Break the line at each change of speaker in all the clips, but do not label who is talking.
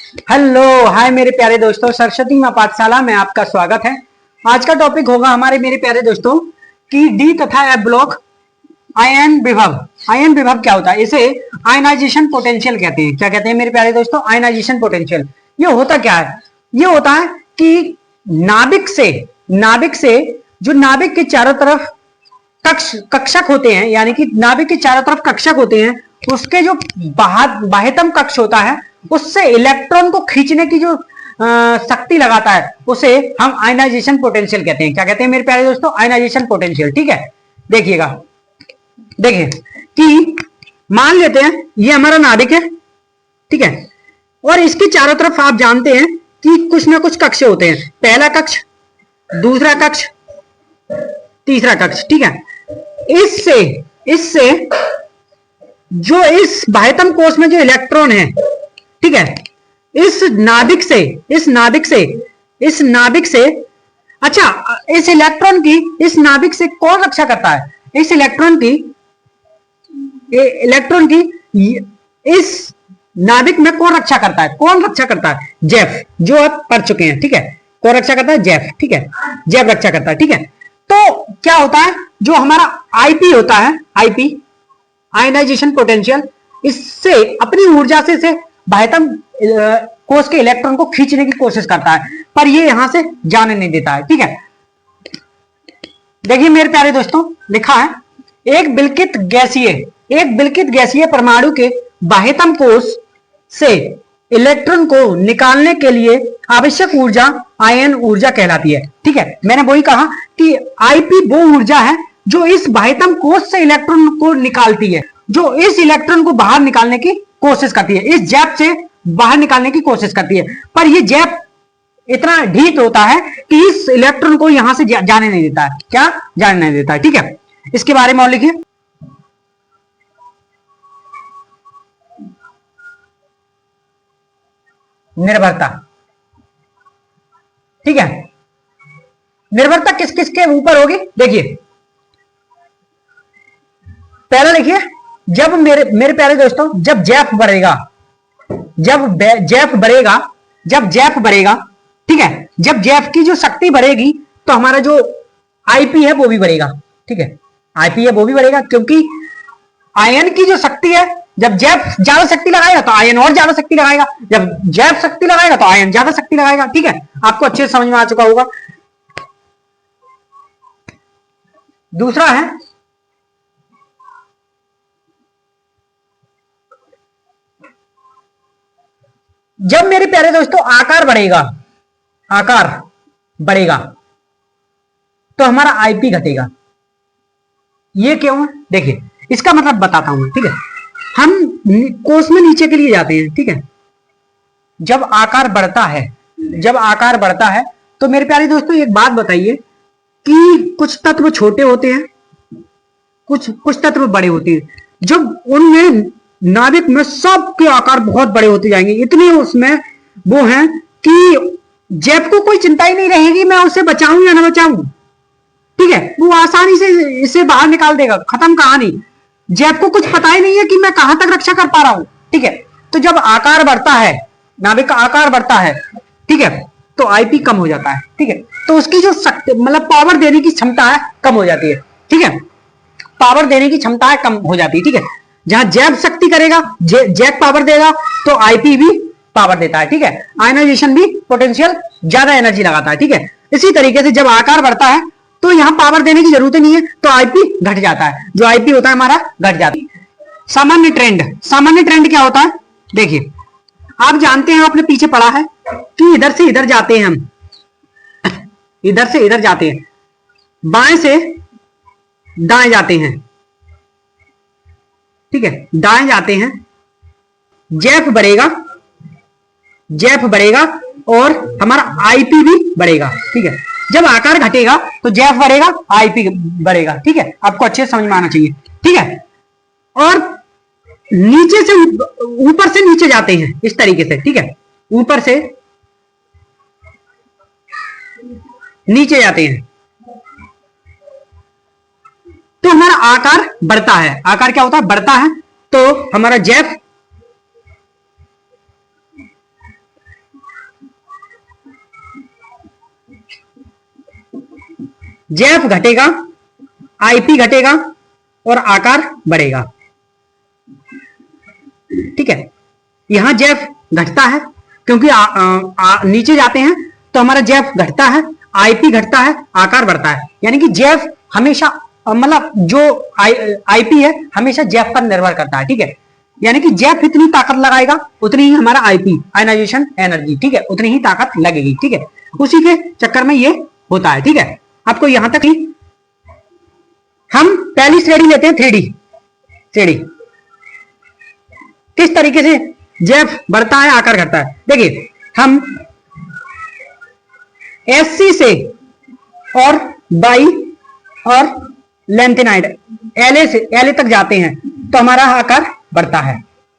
Hello hi मेरे प्यारे दोस्तों, सरस्वती मां पाठशाला में आपका स्वागत है। आज का टॉपिक होगा हमारे मेरे प्यारे दोस्तों कि डी तथा एफ ब्लॉक आयन विभव। आयन विभव क्या होता है? इसे आयनाइजेशन पोटेंशियल कहते हैं। क्या कहते हैं मेरे प्यारे दोस्तों? Ionization potential. ये होता क्या है? ये होता है कि नाभिक से जो नाभिक के चारों तरफ कक्षक होते हैं, यानी कि नाभिक के चारों तरफ कक्षक होते हैं, उसके जो बाह्यतम कक्ष होता है उससे इलेक्ट्रॉन को खींचने की जो शक्ति लगाता है उसे हम आयनाइजेशन पोटेंशियल कहते हैं। क्या कहते हैं मेरे प्यारे दोस्तों? Ionization potential. ठीक है, देखिएगा, देखिए कि मान लेते हैं ये हमारा नाभिक है, ठीक है, और इसके चारों तरफ आप जानते हैं कि कुछ ना कुछ कक्ष होते हैं। पहला कक्ष, दूसरा कक्ष, तीसरा कक्ष। ठीक है, इससे जो इस बाह्यतम कोश में जो इलेक्ट्रॉन है, ठीक है, इस नाभिक से अच्छा, इस इलेक्ट्रॉन की इस नाभिक से कौन रक्षा करता है? इस इलेक्ट्रॉन की इस नाभिक में कौन रक्षा करता है? कौन रक्षा करता है? जेफ, जो आप पढ़ चुके हैं। ठीक है, कौन रक्षा करता है? जेफ। ठीक है, जेफ रक्षा करता है। ठीक है, तो क्या होता है, जो हमारा आईपी होता है, आईपी आयनाइजेशन पोटेंशियल, इससे अपनी ऊर्जा से इसे बाह्यतम कोश के इलेक्ट्रॉन को खींचने की कोशिश करता है, पर ये यहां से जाने नहीं देता है। ठीक है, देखिए मेरे प्यारे दोस्तों, लिखा है एक बिल्कित गैसीय परमाणु के बाह्यतम कोश से इलेक्ट्रॉन को निकालने के लिए आवश्यक ऊर्जा आयन ऊर्जा कहलाती है। ठीक है, मैंने वही कहा कि आईपी वो ऊर्जा है जो इस बाह्यतम कोश से इलेक्ट्रॉन को निकालती है, जो इस इलेक्ट्रॉन को बाहर निकालने की कोशिश करती है, इस जैप से बाहर निकालने की कोशिश करती है, पर यह जैप इतना ढीठ होता है कि इस इलेक्ट्रॉन को यहां से जाने नहीं देता है। क्या जाने नहीं देता है? ठीक है, इसके बारे में और लिखिए। निर्भरता। ठीक है, निर्भरता किस किस के ऊपर होगी? देखिए, पहला लिखिए, जब मेरे प्यारे दोस्तों, जब जैप बढ़ेगा, ठीक है, जब जैप की जो शक्ति बढ़ेगी तो हमारा जो आईपी है वो भी बढ़ेगा। ठीक है, आईपी है वो भी बढ़ेगा, क्योंकि आयन की जो शक्ति है, जब जैप ज्यादा शक्ति लगाएगा तो आयन और ज्यादा शक्ति लगाएगा, जब जैप शक्ति लगाएगा तो आयन ज्यादा शक्ति लगाएगा। ठीक है, आपको अच्छे से समझ में आ चुका होगा। दूसरा है, जब मेरे प्यारे दोस्तों आकार बढ़ेगा तो हमारा आईपी घटेगा। ये क्यों है? देखिए, इसका मतलब बताता हूं। ठीक है, हम कोष में नीचे के लिए जाते हैं। ठीक है, जब आकार बढ़ता है तो मेरे प्यारे दोस्तों एक बात बताइए कि कुछ तत्व छोटे होते हैं, कुछ तत्व बड़े होते हैं। जब उनमें नाभिक में सबके आकार बहुत बड़े होते जाएंगे, इतने उसमें वो हैं कि जैप को कोई चिंता ही नहीं रहेगी मैं उसे बचाऊं या ना बचाऊं। ठीक है, वो आसानी से इसे बाहर निकाल देगा, खत्म कहानी। जैप को कुछ पता ही नहीं है कि मैं कहां तक रक्षा कर पा रहा हूं। ठीक है, तो जब आकार बढ़ता है, नाभिक का आकार बढ़ता है, ठीक है, तो आईपी कम हो जाता है। ठीक है, तो उसकी जो शक्ति, मतलब पावर देने की क्षमता है, कम हो जाती है। ठीक है, पावर देने की क्षमता है, कम हो जाती है। ठीक है, जहां जैप शक्ति करेगा, जैप पावर देगा, तो आईपी भी पावर देता है। ठीक है, आयनाइजेशन भी पोटेंशियल ज्यादा एनर्जी लगाता है। ठीक है, इसी तरीके से जब आकार बढ़ता है तो यहां पावर देने की जरूरत नहीं है, तो आईपी घट जाता है, जो आईपी होता है हमारा घट जाता है। सामान्य ट्रेंड क्या होता है? देखिए, आप जानते हैं, आपने पीछे पढ़ा है कि इधर से इधर जाते हैं हम, इधर से इधर जाते हैं, बाएं से दाएं जाते हैं। ठीक है, दाएं जाते हैं, जैप बढ़ेगा और हमारा आईपी भी बढ़ेगा। ठीक है, जब आकार घटेगा तो जैप बढ़ेगा, आईपी बढ़ेगा। ठीक है, आपको अच्छे से समझ में आना चाहिए। ठीक है, और नीचे से ऊपर से नीचे जाते हैं इस तरीके से। ठीक है, ऊपर से नीचे जाते हैं तो हमारा आकार बढ़ता है। आकार क्या होता है? बढ़ता है, तो हमारा जैप जेफ घटेगा, आईपी घटेगा और आकार बढ़ेगा। ठीक है, यहां जेफ घटता है क्योंकि नीचे जाते हैं तो हमारा जेफ घटता है, आईपी घटता है, आकार बढ़ता है। यानी कि जेफ हमेशा मतलब जो आईपी है हमेशा जेफ पर निर्भर करता है। ठीक है, यानी कि जेफ इतनी ताकत लगाएगा उतनी ही हमारा आईपी आयनाइजेशन एनर्जी, ठीक है, उतनी ही ताकत लगेगी। ठीक है, उसी के चक्कर में ये होता है। ठीक है, आपको यहां तक ही हम पहली श्रेणी लेते हैं, 3D श्रेणी। किस तरीके से जेफ बढ़ता है, आकार घटता है। देखिए, हम एससी से और बाई और लेंथेनाइड एलए तक जाते हैं तो हमारा आकार बढ़ता है,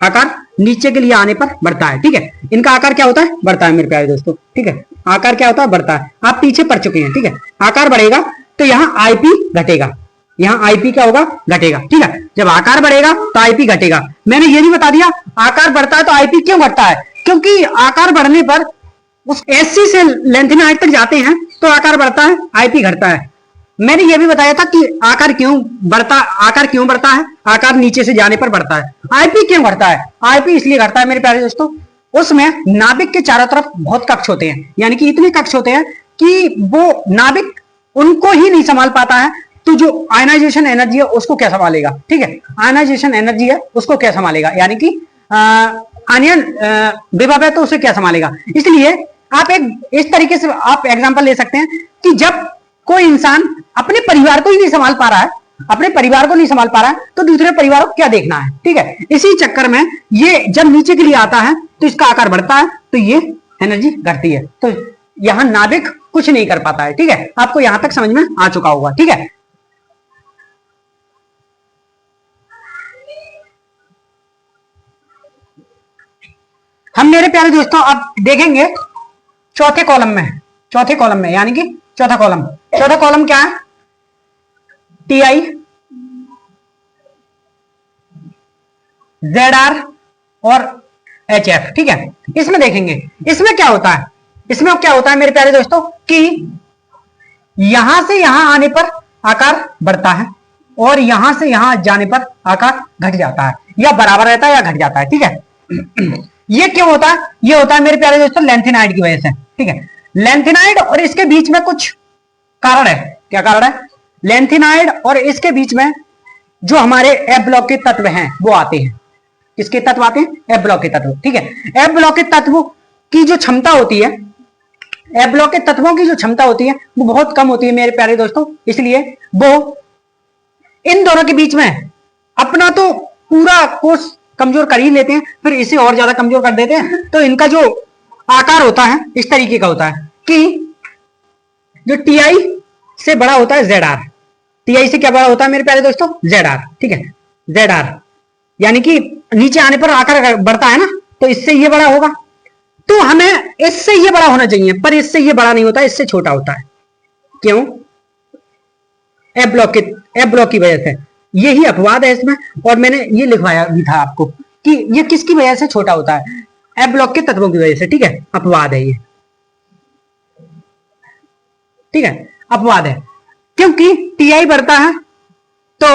आकार नीचे के लिए आने पर बढ़ता है। ठीक है, इनका आकार क्या होता है, बढ़ता है मेरे प्यारे दोस्तों। ठीक है, आकार क्या होता है, बढ़ता है। आप पीछे पढ़ चुके हैं। ठीक है, आकार बढ़ेगा तो यहां आईपी घटेगा, यहां आईपी क्या होगा, घटेगा। ठीक है, जब आकार बढ़ेगा तो आईपी घटेगा। मैंने ये भी बता दिया आकार बढ़ता है तो आईपी क्यों घटता है, क्योंकि आकार बढ़ने पर उस एससी से लेंथेनाइड तक जाते हैं तो आकार बढ़ता है, आईपी घटता है। मैंने यह भी बताया था कि आकार क्यों बढ़ता है, आकार नीचे से जाने पर बढ़ता है। आईपी क्यों घटता है, आईपी इसलिए घटता है मेरे प्यारे दोस्तों, उसमें नाभिक के चारों तरफ बहुत कक्ष होते हैं, यानी कि इतने कक्ष होते हैं कि वो नाभिक उनको ही नहीं संभाल पाता है, तो जो आयनाइजेशन एनर्जी है उसको क्या संभालेगा। ठीक है, आयनाइजेशन एनर्जी है उसको क्या संभालेगा, यानी कि आयन विभव है तो उसे क्या संभालेगा। इसलिए आप एक इस तरीके से आप एग्जांपल ले सकते हैं कि जब कोई इंसान अपने परिवार को ही नहीं संभाल पा रहा है, अपने परिवार को नहीं संभाल पा रहा है तो दूसरे परिवार को क्या देखना है। ठीक है, इसी चक्कर में ये जब नीचे के लिए आता है तो इसका आकार बढ़ता है तो ये एनर्जी घटती है, तो यहां नाभिक कुछ नहीं कर पाता है। ठीक है, आपको यहां तक समझ में आ चुका होगा। ठीक है, हम मेरे प्यारे दोस्तों आप देखेंगे चौथे कॉलम में यानी कि चौथा कॉलम क्या है, टीआई, जेड आर और एच एफ। ठीक है, इसमें देखेंगे इसमें क्या होता है मेरे प्यारे दोस्तों कि यहां से यहां आने पर आकार बढ़ता है और यहां से यहां जाने पर आकार घट जाता है, या बराबर रहता है या घट जाता है। ठीक है, ये क्यों होता है, ये होता है मेरे प्यारे दोस्तों लेंथेनाइड की वजह से। ठीक है, लेंथेनाइड और इसके बीच में कुछ कारण है। क्या कारण है, लेंथेनाइड और इसके बीच में जो हमारे एफ ब्लॉक के तत्व हैं वो आते हैं। किसके तत्व आते हैं, एफ ब्लॉक के तत्व। ठीक है, एफ ब्लॉक के तत्व की जो क्षमता होती है, एफ ब्लॉक के तत्वों की जो क्षमता होती है वो बहुत कम होती है मेरे प्यारे दोस्तों, इसलिए वो इन दोनों के बीच में अपना तो पूरा कोष कमजोर कर ही लेते हैं, फिर इसे और ज्यादा कमजोर कर देते हैं। तो इनका जो आकार होता है इस तरीके का होता है कि जो टीआई से बड़ा होता है जेड आर, टीआई से क्या बड़ा होता है मेरे प्यारे दोस्तों, जेड आर। ठीक है, जेड आर यानी कि नीचे आने पर आकार बढ़ता है ना, तो इससे ये बड़ा होगा, तो हमें इससे ये बड़ा होना चाहिए, पर इससे ये बड़ा नहीं होता, इससे छोटा होता है। क्यों, एफ ब्लॉक की वजह से। यही अपवाद है इसमें, और मैंने ये लिखवाया भी था आपको कि ये किसकी वजह से छोटा होता है, एफ ब्लॉक के तत्वों की वजह से। ठीक है, अपवाद है ये, ठीक है, अपवाद है, क्योंकि टीआई बढ़ता है तो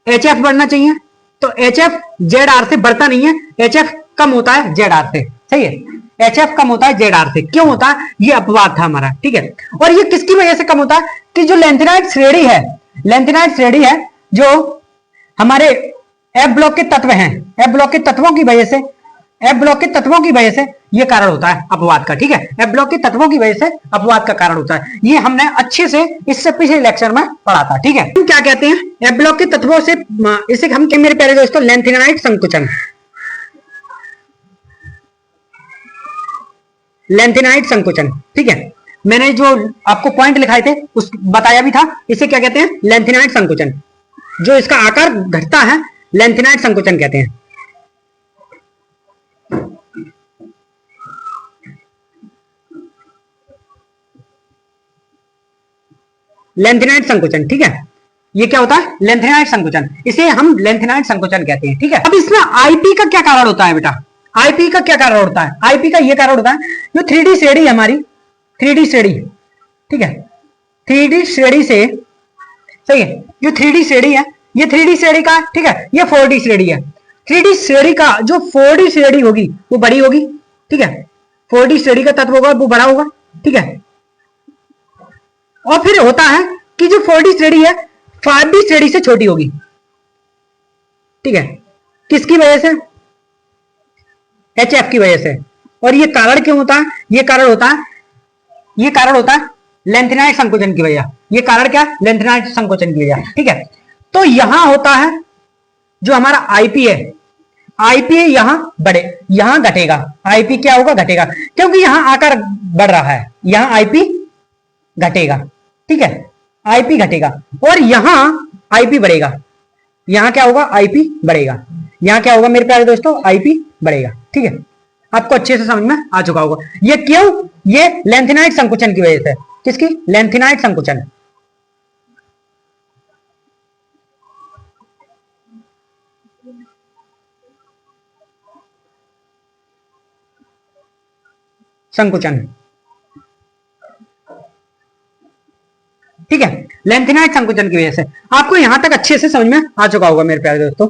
एच एफ बढ़ना चाहिए, तो एच एफ जेड आर से बढ़ता नहीं है, एच एफ कम होता है जेड आर से। सही है, एच एफ कम होता है जेड आर से। क्यों होता है, ये अपवाद था हमारा। ठीक है, और ये किसकी वजह से कम होता है कि जो लेंथेनाइड श्रेणी है जो हमारे एफ ब्लॉक के तत्व हैं, एफ ब्लॉक के तत्वों की वजह से ये कारण होता है अपवाद का। ठीक है, एफ ब्लॉक के तत्वों की वजह से अपवाद का कारण होता है, ये हमने अच्छे से इससे पिछले लेक्चर में पढ़ा था। ठीक है, हम क्या कहते हैं, एफ ब्लॉक के तत्वों से इसे हम मेरे प्यारे दोस्तों लेंथेनाइड संकुचन, लेंथेनाइड संकुचन। ठीक है, मैंने जो आपको पॉइंट लिखाए थे उस बताया भी था, इसे क्या कहते हैं, लेंथेनाइड संकुचन। जो इसका आकार घटता है लेंथेनाइड संकुचन कहते हैं। लेंथेनाइड संकुचन, ठीक है, ये क्या होता है, लेंथेनाइड संकुचन, इसे हम लेंथेनाइड संकुचन कहते हैं। ठीक है, अब इसमें आईपी का क्या कारण होता है बेटा, आईपी का क्या कारण होता है, आईपी का ये कारण होता है जो 3D श्रेणी हमारी, 3D श्रेणी, ठीक है, 3D श्रेणी से, सही है, जो 3D श्रेणी है ये 3D श्रेणी का, ठीक है, ये 4D श्रेणी है। 3D श्रेणी का जो 4D श्रेणी होगी वो बड़ी होगी, ठीक है, 4D श्रेणी का तत्व होगा वो बड़ा होगा, ठीक है। और फिर होता है कि जो 4D श्रेणी है 5D श्रेणी से छोटी होगी, ठीक है, किसकी वजह से, HF की वजह से। और ये कारण क्यों होता है, ये कारण होता है लेंथेनाइट संकोचन की वजह, ये कारण क्या, लेंथेनाइट संकोचन की वजह, ठीक है। तो यहां होता है जो हमारा आईपी है, आईपी यहां घटेगा, आईपी क्या होगा, घटेगा, क्योंकि यहां आकार बढ़ रहा है, यहां आईपी घटेगा, ठीक है, आईपी घटेगा, और यहां आईपी बढ़ेगा, यहां क्या होगा, आईपी बढ़ेगा, यहां क्या होगा मेरे प्यारे दोस्तों, आईपी बढ़ेगा, ठीक है। आपको अच्छे से समझ में आ चुका होगा। ये क्यों, ये लेंथेनाइट संकुचन की वजह से, किसकी, लेंथेनाइट संकुचन, संकुचन, ठीक है, लेंथेनाइट संकुचन की वजह से। आपको यहां तक अच्छे से समझ में आ चुका होगा मेरे प्यारे दोस्तों।